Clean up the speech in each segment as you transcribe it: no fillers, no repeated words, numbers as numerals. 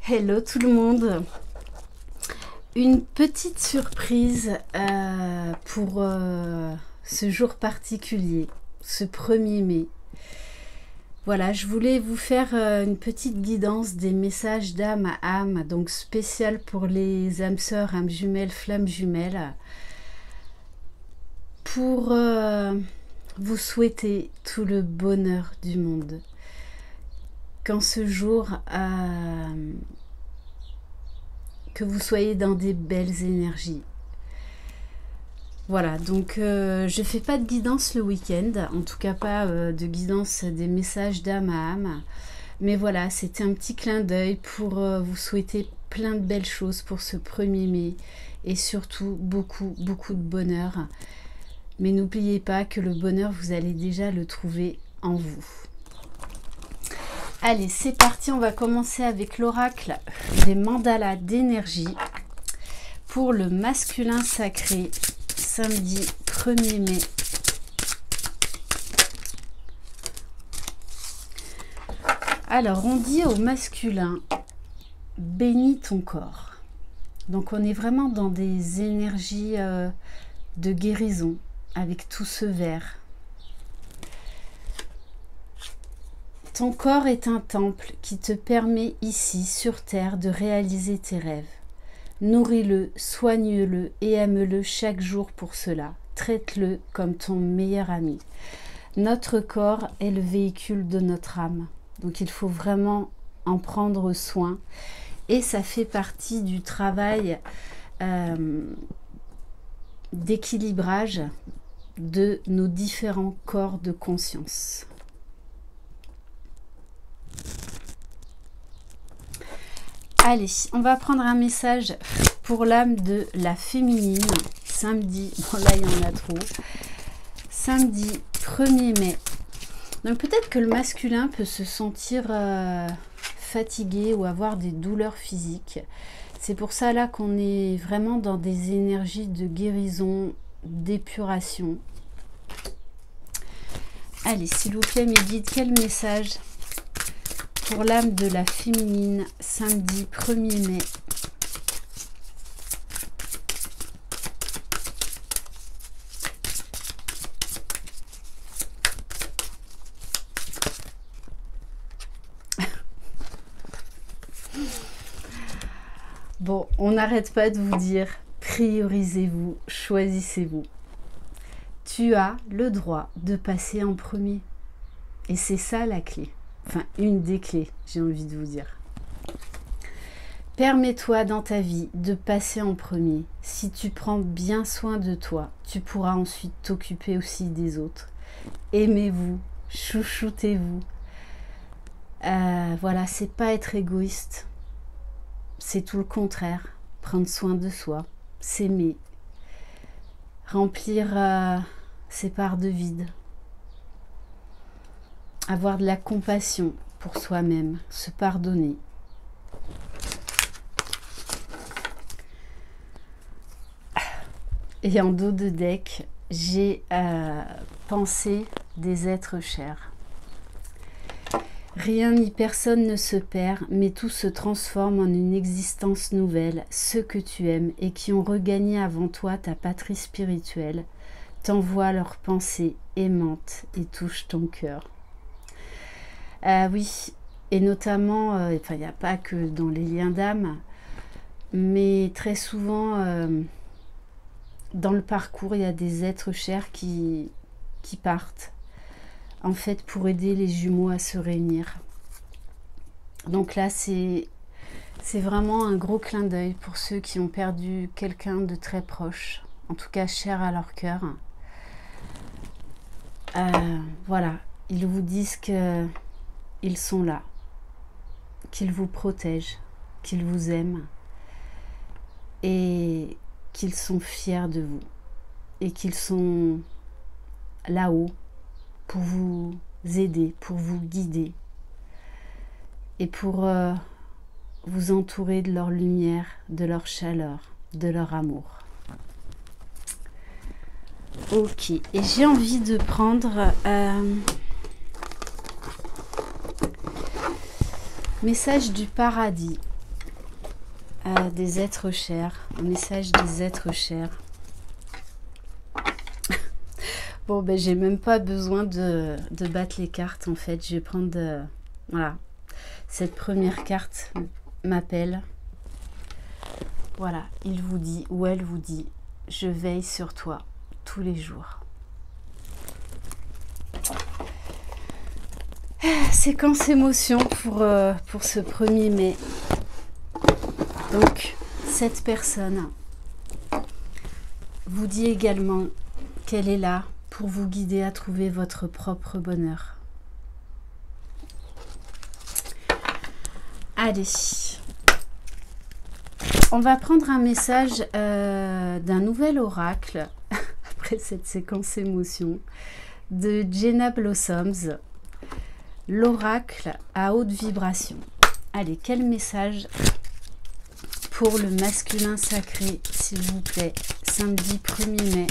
Hello tout le monde. Une petite surprise pour ce jour particulier, ce 1er mai. Voilà, je voulais vous faire une petite guidance des messages d'âme à âme, donc spécial pour les âmes sœurs, âmes jumelles, flammes jumelles, pour vous souhaiter tout le bonheur du monde. Qu'en ce jour, que vous soyez dans des belles énergies. Voilà, donc je fais pas de guidance le week-end, en tout cas pas de guidance des messages d'âme à âme. Mais voilà, c'était un petit clin d'œil pour vous souhaiter plein de belles choses pour ce 1er mai et surtout beaucoup, beaucoup de bonheur. Mais n'oubliez pas que le bonheur, vous allez déjà le trouver en vous. Allez, c'est parti, on va commencer avec l'oracle des mandalas d'énergie pour le masculin sacré, samedi 1er mai. Alors, on dit au masculin, bénis ton corps. Donc, on est vraiment dans des énergies de guérison avec tout ce vert. Ton corps est un temple qui te permet ici, sur terre, de réaliser tes rêves. Nourris-le, soigne-le et aime-le chaque jour pour cela. Traite-le comme ton meilleur ami. Notre corps est le véhicule de notre âme. Donc il faut vraiment en prendre soin. Et ça fait partie du travail d'équilibrage de nos différents corps de conscience. Allez, on va prendre un message pour l'âme de la féminine. Samedi, bon là il y en a trop. Samedi 1er mai. Donc peut-être que le masculin peut se sentir fatigué ou avoir des douleurs physiques. C'est pour ça là qu'on est vraiment dans des énergies de guérison, d'épuration. Allez, s'il vous plaît mes guides, quel message pour l'âme de la féminine, samedi 1er mai. Bon, on n'arrête pas de vous dire, priorisez-vous, choisissez-vous. Tu as le droit de passer en premier. Et c'est ça la clé. Enfin, une des clés, j'ai envie de vous dire. Permets-toi dans ta vie de passer en premier. Si tu prends bien soin de toi, tu pourras ensuite t'occuper aussi des autres. Aimez-vous, chouchoutez-vous. Voilà, c'est pas être égoïste. C'est tout le contraire. Prendre soin de soi, s'aimer, remplir ses parts de vide. Avoir de la compassion pour soi-même, se pardonner. Et en dos de deck, j'ai pensé des êtres chers. Rien ni personne ne se perd, mais tout se transforme en une existence nouvelle. Ceux que tu aimes et qui ont regagné avant toi ta patrie spirituelle t'envoient leurs pensées aimantes et touchent ton cœur. Oui, et notamment, il n'y a pas que dans les liens d'âme, mais très souvent, dans le parcours, il y a des êtres chers qui partent, en fait, pour aider les jumeaux à se réunir. Donc là, c'est vraiment un gros clin d'œil pour ceux qui ont perdu quelqu'un de très proche, en tout cas cher à leur cœur. Voilà, ils vous disent que ils sont là, qu'ils vous protègent, qu'ils vous aiment et qu'ils sont fiers de vous et qu'ils sont là-haut pour vous aider, pour vous guider et pour vous entourer de leur lumière, de leur chaleur, de leur amour. Ok, et j'ai envie de prendre message du paradis des êtres chers. Un message des êtres chers. Bon, ben, j'ai même pas besoin de battre les cartes, en fait. Je vais prendre... voilà. Cette première carte m'appelle. Voilà. Il vous dit, ou elle vous dit, je veille sur toi tous les jours. Séquence émotion pour ce 1er mai. Donc, cette personne vous dit également qu'elle est là pour vous guider à trouver votre propre bonheur. Allez, on va prendre un message d'un nouvel oracle, après cette séquence émotion, de Jenna Blossoms, l'oracle à haute vibration. Allez, quel message pour le masculin sacré, s'il vous plaît, samedi 1er mai.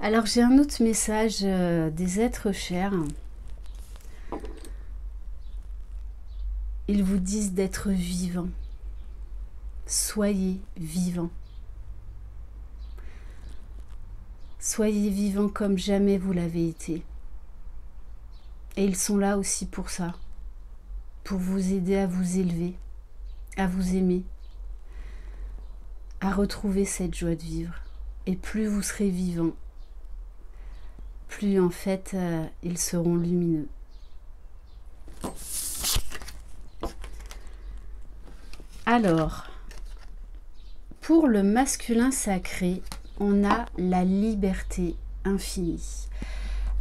Alors j'ai un autre message des êtres chers. Ils vous disent d'être vivant. Soyez vivant. Soyez vivant comme jamais vous l'avez été. Et ils sont là aussi pour ça. Pour vous aider à vous élever, à vous aimer, à retrouver cette joie de vivre. Et plus vous serez vivant, plus en fait ils seront lumineux. Alors, pour le masculin sacré, on a la liberté infinie.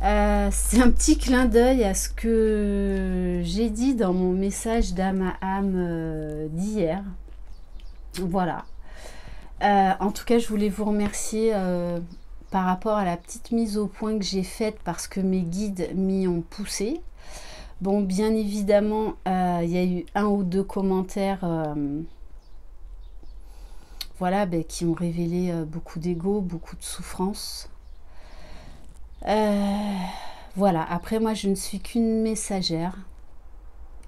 C'est un petit clin d'œil à ce que j'ai dit dans mon message d'âme à âme d'hier. Voilà. En tout cas, je voulais vous remercier par rapport à la petite mise au point que j'ai faite parce que mes guides m'y ont poussé. Bon, bien évidemment, il y a eu 1 ou 2 commentaires voilà, ben, qui ont révélé beaucoup d'ego, beaucoup de souffrance. Voilà, après moi je ne suis qu'une messagère,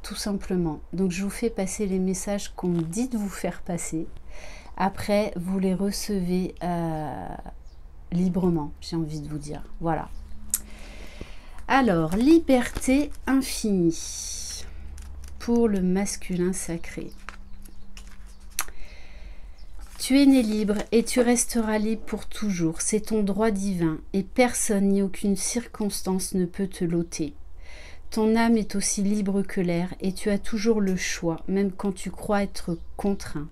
tout simplement. Donc je vous fais passer les messages qu'on me dit de vous faire passer. Après, vous les recevez librement, j'ai envie de vous dire. Voilà. Alors, liberté infinie pour le masculin sacré. Tu es né libre et tu resteras libre pour toujours. C'est ton droit divin et personne ni aucune circonstance ne peut te l'ôter. Ton âme est aussi libre que l'air et tu as toujours le choix, même quand tu crois être contraint.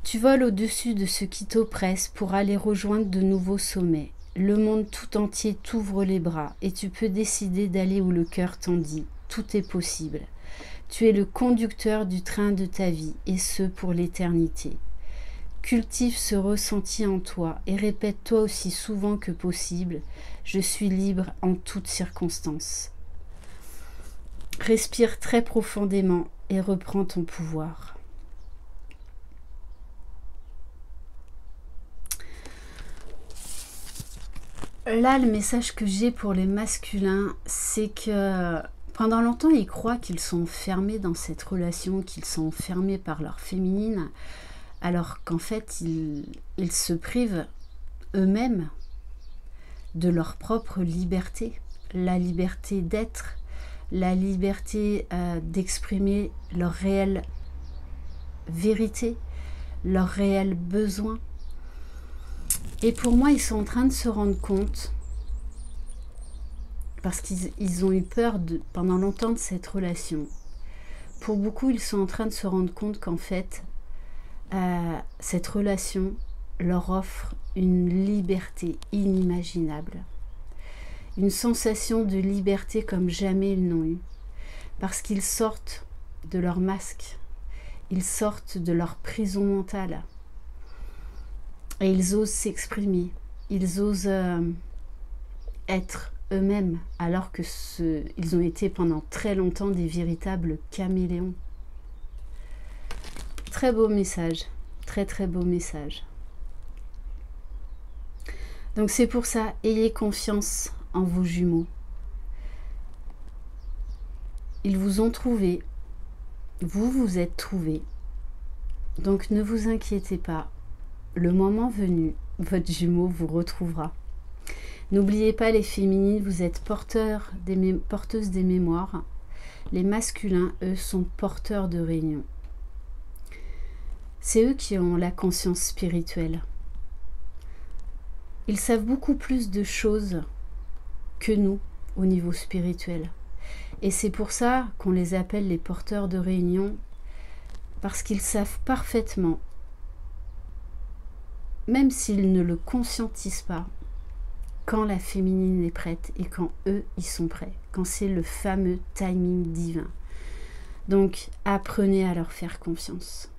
Tu voles au-dessus de ce qui t'oppresse pour aller rejoindre de nouveaux sommets. Le monde tout entier t'ouvre les bras et tu peux décider d'aller où le cœur t'en dit. Tout est possible. Tu es le conducteur du train de ta vie, et ce pour l'éternité. Cultive ce ressenti en toi et répète-toi aussi souvent que possible « Je suis libre en toutes circonstances ». Respire très profondément et reprends ton pouvoir. Là, le message que j'ai pour les masculins, c'est que pendant longtemps, ils croient qu'ils sont fermés dans cette relation, qu'ils sont fermés par leur féminine, alors qu'en fait, ils se privent eux-mêmes de leur propre liberté. La liberté d'être, la liberté d'exprimer leur réelle vérité, leurs réels besoins. Et pour moi, ils sont en train de se rendre compte, parce qu'ils ont eu peur pendant longtemps de cette relation. Pour beaucoup, ils sont en train de se rendre compte qu'en fait, cette relation leur offre une liberté inimaginable. Une sensation de liberté comme jamais ils n'ont eu. Parce qu'ils sortent de leur masque. Ils sortent de leur prison mentale. Et ils osent s'exprimer. Ils osent être eux-mêmes, alors que ils ont été pendant très longtemps des véritables caméléons. Très beau message, très très beau message. Donc c'est pour ça, ayez confiance en vos jumeaux. Ils vous ont trouvé, vous vous êtes trouvé. Donc ne vous inquiétez pas, le moment venu, votre jumeau vous retrouvera. N'oubliez pas les féminines, vous êtes porteuses des mémoires. Les masculins, eux, sont porteurs de réunions. C'est eux qui ont la conscience spirituelle. Ils savent beaucoup plus de choses que nous au niveau spirituel. Et c'est pour ça qu'on les appelle les porteurs de réunion, parce qu'ils savent parfaitement, même s'ils ne le conscientisent pas, quand la féminine est prête et quand eux, ils sont prêts, quand c'est le fameux timing divin. Donc, apprenez à leur faire confiance.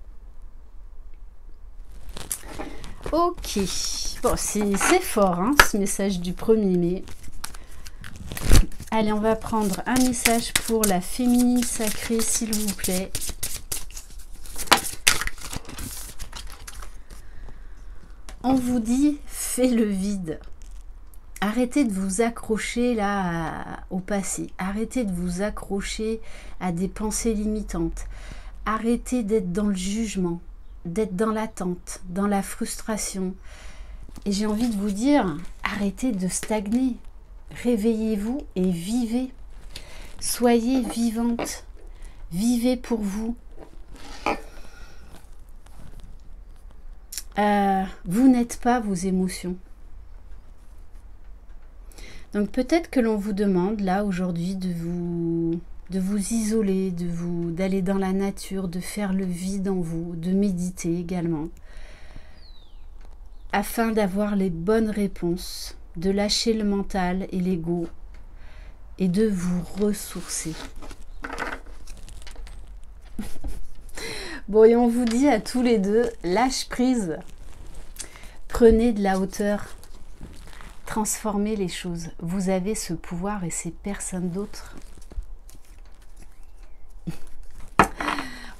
Ok, bon, c'est fort, hein, ce message du 1er mai. Allez, on va prendre un message pour la féminine sacrée, s'il vous plaît. On vous dit, fais le vide. Arrêtez de vous accrocher là au passé. Arrêtez de vous accrocher à des pensées limitantes. Arrêtez d'être dans le jugement, d'être dans l'attente, dans la frustration. Et j'ai envie de vous dire, arrêtez de stagner. Réveillez-vous et vivez. Soyez vivante. Vivez pour vous. Vous n'êtes pas vos émotions. Donc peut-être que l'on vous demande là aujourd'hui de vous isoler, d'aller dans la nature, de faire le vide en vous, de méditer également, afin d'avoir les bonnes réponses, de lâcher le mental et l'ego et de vous ressourcer. Bon, et on vous dit à tous les deux, lâche prise, prenez de la hauteur, transformez les choses. Vous avez ce pouvoir et c'est personne d'autre.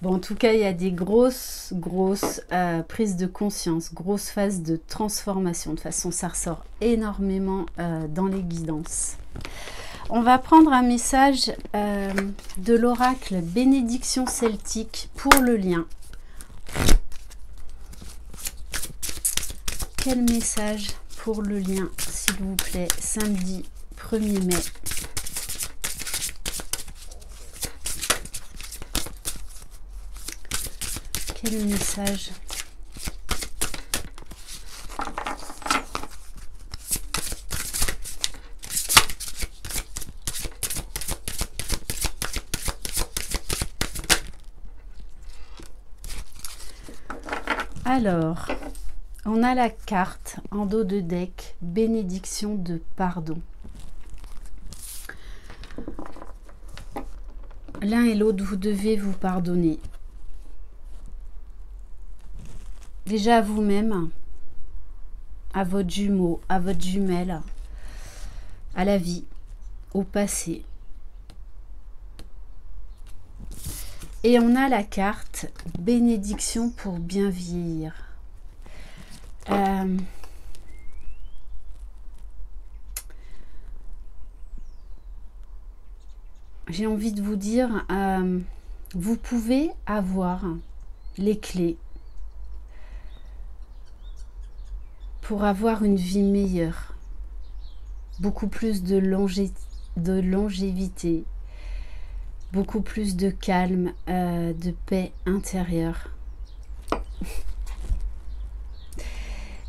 Bon, en tout cas, il y a des grosses prises de conscience, grosses phases de transformation. De toute façon, ça ressort énormément dans les guidances. On va prendre un message de l'oracle bénédiction celtique pour le lien. Quel message pour le lien, s'il vous plaît, samedi 1er mai. Quel message ? Alors, on a la carte en dos de deck, bénédiction de pardon. L'un et l'autre, vous devez vous pardonner. Déjà à vous-même, à votre jumeau, à votre jumelle, à la vie, au passé. Et on a la carte bénédiction pour bien vieillir. J'ai envie de vous dire, vous pouvez avoir les clés pour avoir une vie meilleure, beaucoup plus de longévité, beaucoup plus de calme, de paix intérieure.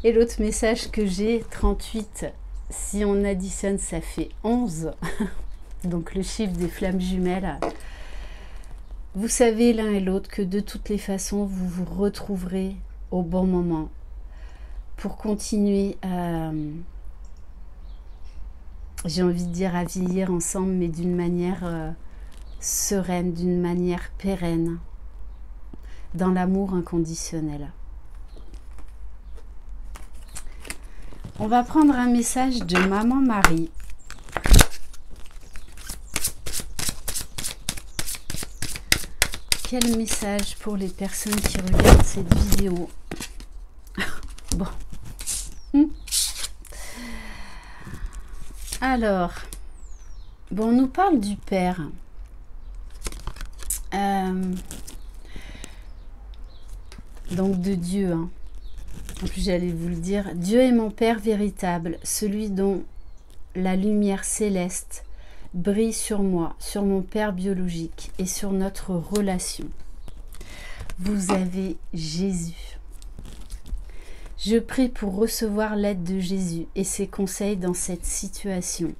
Et l'autre message que j'ai, 38, si on additionne, ça fait 11. Donc le chiffre des flammes jumelles. Vous savez l'un et l'autre que de toutes les façons, vous vous retrouverez au bon moment pour continuer à, j'ai envie de dire, à vieillir ensemble, mais d'une manière sereine, d'une manière pérenne, dans l'amour inconditionnel. On va prendre un message de Maman Marie. Quel message pour les personnes qui regardent cette vidéo? Bon. Alors, bon, on nous parle du Père. Donc de Dieu, hein. En plus, j'allais vous le dire. Dieu est mon Père véritable, celui dont la lumière céleste brille sur moi, sur mon Père biologique et sur notre relation. Vous avez Jésus. Je prie pour recevoir l'aide de Jésus et ses conseils dans cette situation.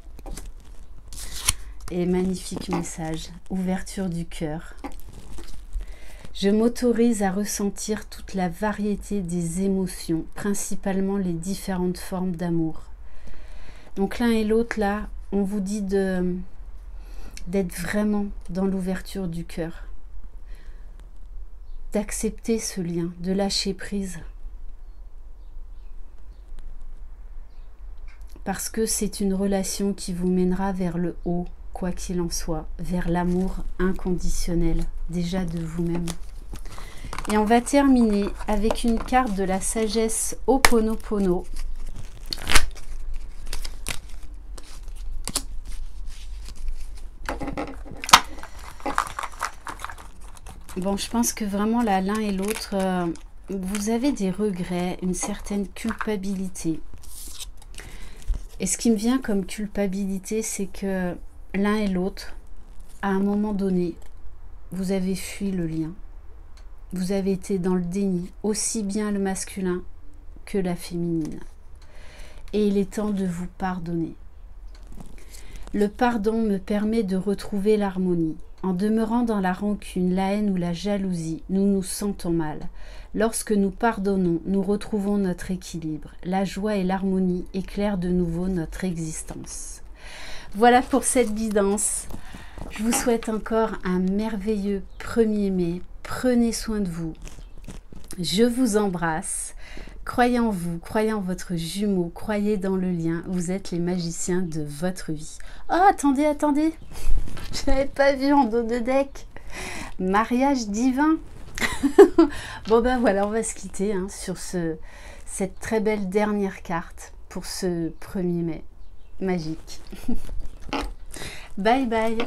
Et magnifique message, ouverture du cœur. Je m'autorise à ressentir toute la variété des émotions, principalement les différentes formes d'amour. Donc l'un et l'autre, là, on vous dit d'être vraiment dans l'ouverture du cœur, d'accepter ce lien, de lâcher prise. Parce que c'est une relation qui vous mènera vers le haut, quoi qu'il en soit, vers l'amour inconditionnel, déjà de vous-même. Et on va terminer avec une carte de la sagesse Ho'oponopono. Bon, je pense que vraiment là, l'un et l'autre, vous avez des regrets, une certaine culpabilité. Et ce qui me vient comme culpabilité, c'est que l'un et l'autre, à un moment donné, vous avez fui le lien. Vous avez été dans le déni, aussi bien le masculin que la féminine. Et il est temps de vous pardonner. Le pardon me permet de retrouver l'harmonie. En demeurant dans la rancune, la haine ou la jalousie, nous nous sentons mal. Lorsque nous pardonnons, nous retrouvons notre équilibre. La joie et l'harmonie éclairent de nouveau notre existence. Voilà pour cette guidance. Je vous souhaite encore un merveilleux 1er mai. Prenez soin de vous. Je vous embrasse. Croyez en vous, croyez en votre jumeau, croyez dans le lien. Vous êtes les magiciens de votre vie. Oh, attendez, attendez. Je n'avais pas vu en dos de deck. Mariage divin. Bon ben voilà, on va se quitter hein, sur cette très belle dernière carte pour ce 1er mai. Magique. Bye bye.